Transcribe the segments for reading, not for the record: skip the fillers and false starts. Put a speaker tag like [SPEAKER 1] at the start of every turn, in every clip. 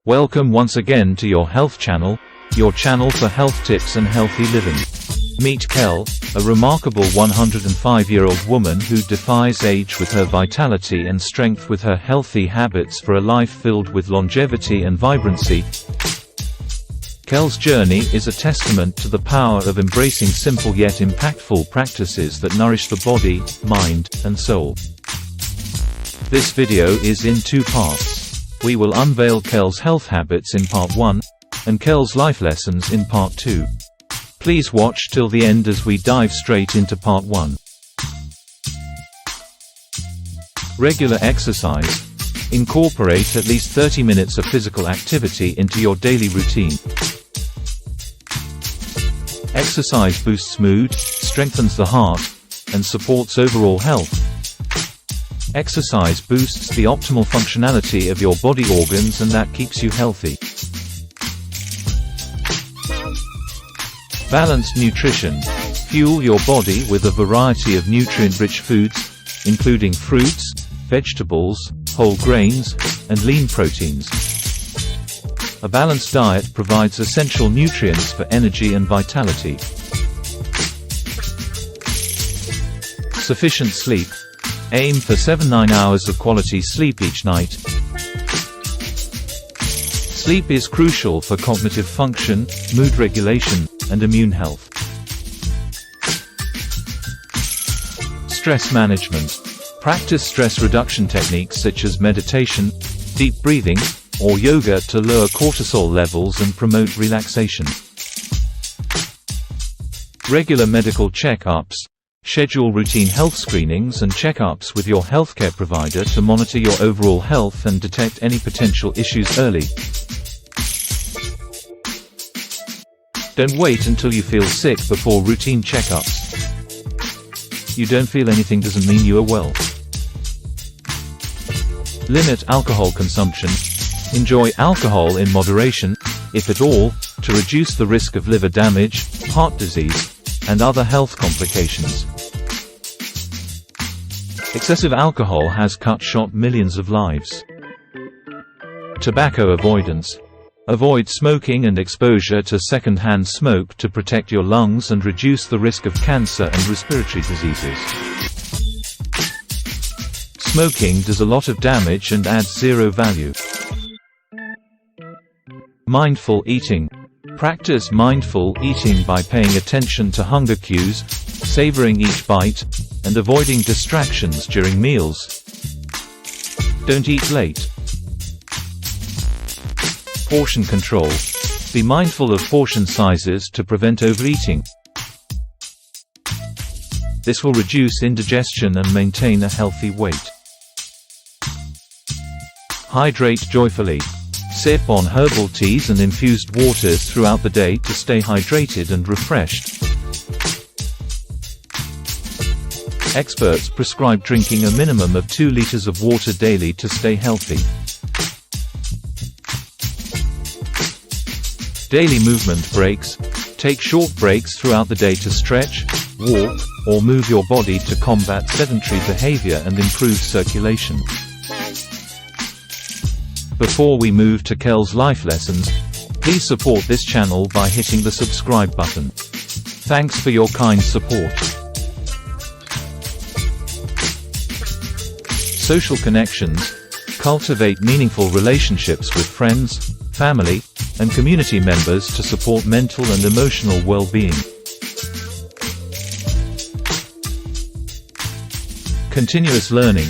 [SPEAKER 1] Welcome once again to your health channel, your channel for health tips and healthy living. Meet Kel, a remarkable 105-year-old woman who defies age with her vitality and strength with her healthy habits for a life filled with longevity and vibrancy. Kel's journey is a testament to the power of embracing simple yet impactful practices that nourish the body, mind, and soul. This video is in two parts. We will unveil Kel's health habits in part 1, and Kel's life lessons in part 2. Please watch till the end as we dive straight into part 1. Regular exercise. Incorporate at least 30 minutes of physical activity into your daily routine. Exercise boosts mood, strengthens the heart, and supports overall health. Exercise boosts the optimal functionality of your body organs, and that keeps you healthy. Balanced nutrition. Fuel your body with a variety of nutrient-rich foods, including fruits, vegetables, whole grains, and lean proteins. A balanced diet provides essential nutrients for energy and vitality. Sufficient sleep. Aim for 7–9 hours of quality sleep each night. Sleep is crucial for cognitive function, mood regulation, and immune health. Stress management. Practice stress reduction techniques such as meditation, deep breathing, or yoga to lower cortisol levels and promote relaxation. Regular medical checkups. Schedule routine health screenings and checkups with your healthcare provider to monitor your overall health and detect any potential issues early. Don't wait until you feel sick before routine checkups. You don't feel anything doesn't mean you are well. Limit alcohol consumption. Enjoy alcohol in moderation, if at all, to reduce the risk of liver damage, heart disease, and other health complications. Excessive alcohol has cut short millions of lives. Tobacco avoidance. Avoid smoking and exposure to second-hand smoke to protect your lungs and reduce the risk of cancer and respiratory diseases. Smoking does a lot of damage and adds zero value. Mindful eating. Practice mindful eating by paying attention to hunger cues, savoring each bite, and avoiding distractions during meals. Don't eat late. Portion control. Be mindful of portion sizes to prevent overeating. This will reduce indigestion and maintain a healthy weight. Hydrate joyfully. Sip on herbal teas and infused waters throughout the day to stay hydrated and refreshed. Experts prescribe drinking a minimum of 2 liters of water daily to stay healthy. Daily movement breaks. Take short breaks throughout the day to stretch, walk, or move your body to combat sedentary behavior and improve circulation. Before we move to Kel's life lessons, please support this channel by hitting the subscribe button. Thanks for your kind support. Social connections. Cultivate meaningful relationships with friends, family, and community members to support mental and emotional well-being. Continuous learning.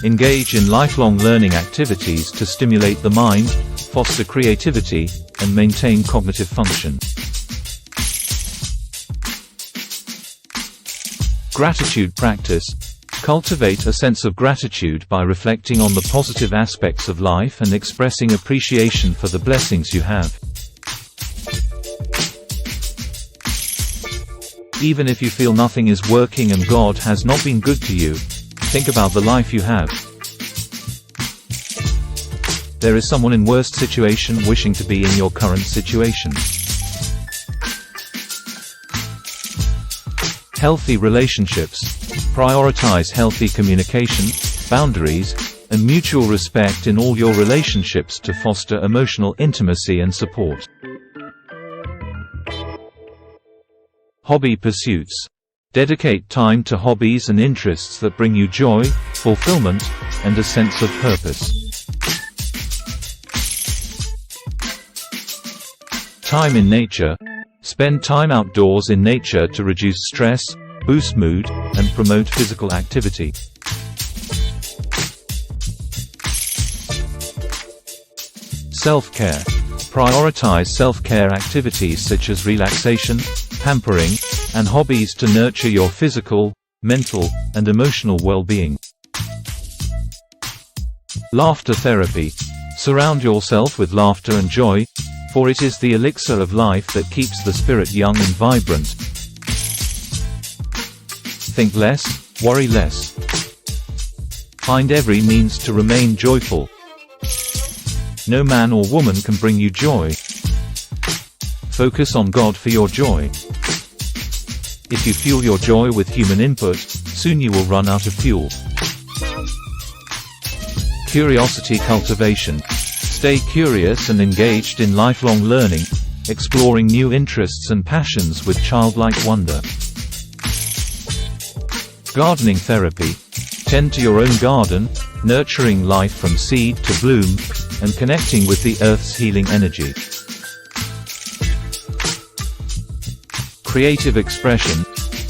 [SPEAKER 1] Engage in lifelong learning activities to stimulate the mind, foster creativity, and maintain cognitive function. Gratitude practice. Cultivate a sense of gratitude by reflecting on the positive aspects of life and expressing appreciation for the blessings you have. Even if you feel nothing is working and God has not been good to you, think about the life you have. There is someone in worst situation wishing to be in your current situation. Healthy relationships. Prioritize healthy communication, boundaries, and mutual respect in all your relationships to foster emotional intimacy and support. Hobby pursuits. Dedicate time to hobbies and interests that bring you joy, fulfillment, and a sense of purpose. Time in nature. Spend time outdoors in nature to reduce stress, boost mood, and promote physical activity. Self-care. Prioritize self-care activities such as relaxation, pampering, and hobbies to nurture your physical, mental, and emotional well-being. Laughter therapy. Surround yourself with laughter and joy, for it is the elixir of life that keeps the spirit young and vibrant. Think less, worry less. Find every means to remain joyful. No man or woman can bring you joy. Focus on God for your joy. If you fuel your joy with human input, soon you will run out of fuel. Curiosity cultivation. Stay curious and engaged in lifelong learning, exploring new interests and passions with childlike wonder. Gardening therapy. Tend to your own garden, nurturing life from seed to bloom, and connecting with the earth's healing energy. Creative expression.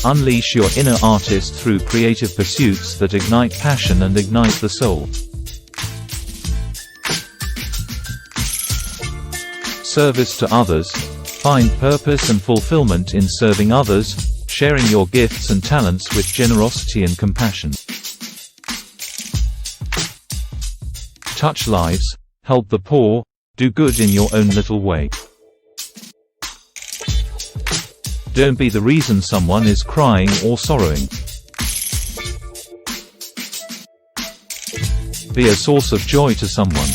[SPEAKER 1] Unleash your inner artist through creative pursuits that ignite passion and ignite the soul. Service to others. Find purpose and fulfillment in serving others, sharing your gifts and talents with generosity and compassion. Touch lives. Help the poor. Do good in your own little way. Don't be the reason someone is crying or sorrowing. Be a source of joy to someone.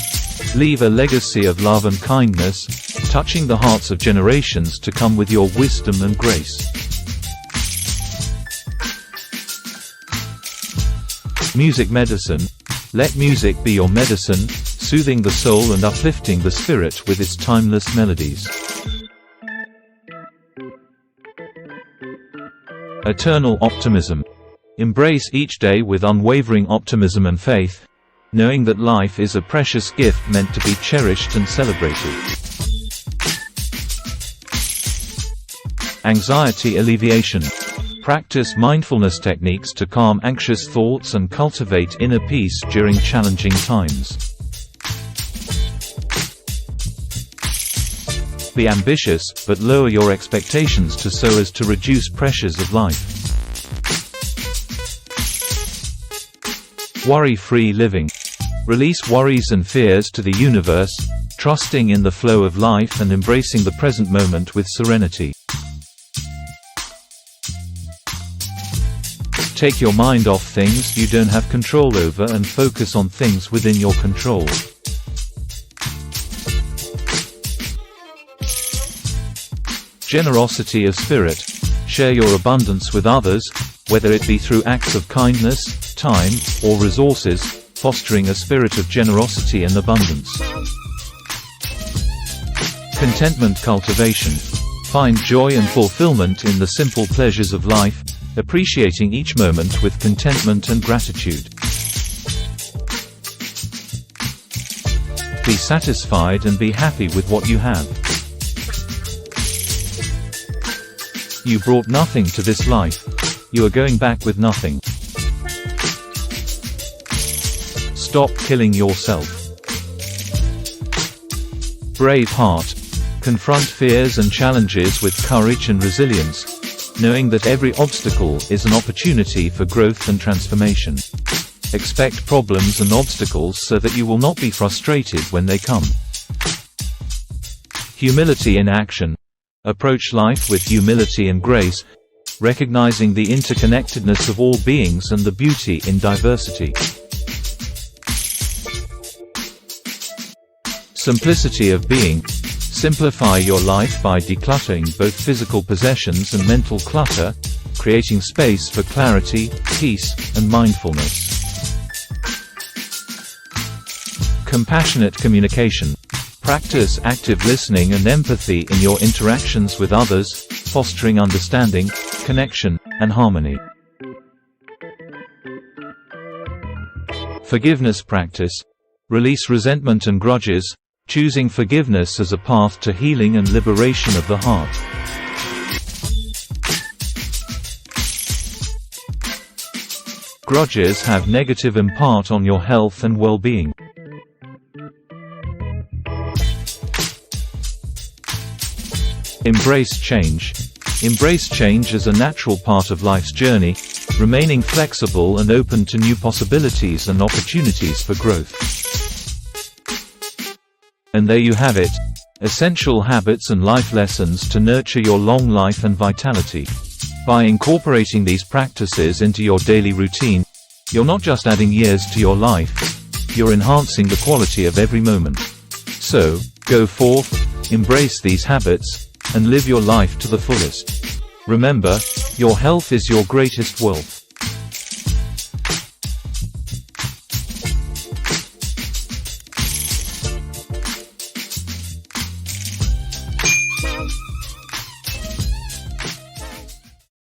[SPEAKER 1] Leave a legacy of love and kindness, touching the hearts of generations to come with your wisdom and grace. Music medicine. Let music be your medicine, soothing the soul and uplifting the spirit with its timeless melodies. Eternal optimism. Embrace each day with unwavering optimism and faith, knowing that life is a precious gift meant to be cherished and celebrated. Anxiety alleviation. Practice mindfulness techniques to calm anxious thoughts and cultivate inner peace during challenging times. Be ambitious, but lower your expectations so as to reduce pressures of life. Worry-free living. Release worries and fears to the universe, trusting in the flow of life and embracing the present moment with serenity. Take your mind off things you don't have control over and focus on things within your control. Generosity of spirit. Share your abundance with others, whether it be through acts of kindness, time, or resources, fostering a spirit of generosity and abundance. Contentment cultivation. Find joy and fulfillment in the simple pleasures of life, appreciating each moment with contentment and gratitude. Be satisfied and be happy with what you have. You brought nothing to this life. You are going back with nothing. Stop killing yourself. Brave heart. Confront fears and challenges with courage and resilience, knowing that every obstacle is an opportunity for growth and transformation. Expect problems and obstacles so that you will not be frustrated when they come. Humility in action. Approach life with humility and grace, recognizing the interconnectedness of all beings and the beauty in diversity. Simplicity of being. Simplify your life by decluttering both physical possessions and mental clutter, creating space for clarity, peace, and mindfulness. Compassionate communication. Practice active listening and empathy in your interactions with others, fostering understanding, connection, and harmony. Forgiveness practice. Release resentment and grudges, choosing forgiveness as a path to healing and liberation of the heart. Grudges have negative impact on your health and well-being. Embrace change. Embrace change as a natural part of life's journey, remaining flexible and open to new possibilities and opportunities for growth. And there you have it, essential habits and life lessons to nurture your long life and vitality. By incorporating these practices into your daily routine, you're not just adding years to your life, you're enhancing the quality of every moment. So, go forth, embrace these habits, and live your life to the fullest. Remember, your health is your greatest wealth.